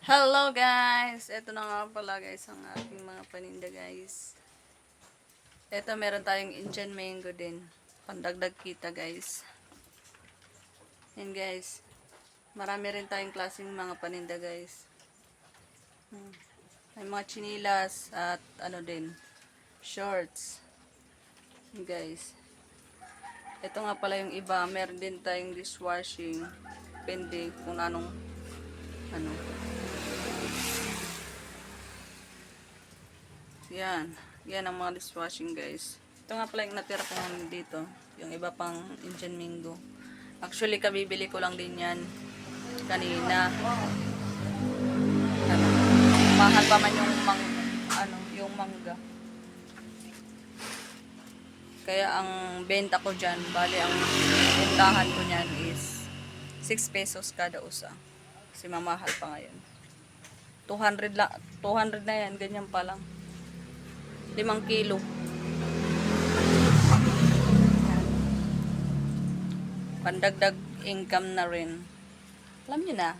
Hello guys! Ito na nga pala guys ang aking mga paninda guys. Ito meron tayong Indian mango din. Pandagdag kita guys. Yan guys. Marami rin tayong klaseng mga paninda guys. May mga chinilas at ano din. Shorts. Yan guys. Ito nga pala yung iba. Meron din tayong dishwashing. Depende kung anong ano. Yan. Yan ang mga dishwashing guys. Ito nga pala yung natira ko dito. Yung iba pang Indian mango. Actually, kabibili ko lang din yan kanina. Ano, mahal pa man yung yung mangga. Kaya ang benta ko dyan, bali ang bentahan ko nyan is 6 pesos kada usa. Kasi mamahal pa ngayon. 200 na yan, ganyan pa lang. 5 kilo. Pandagdag income na rin. Alam niyo na.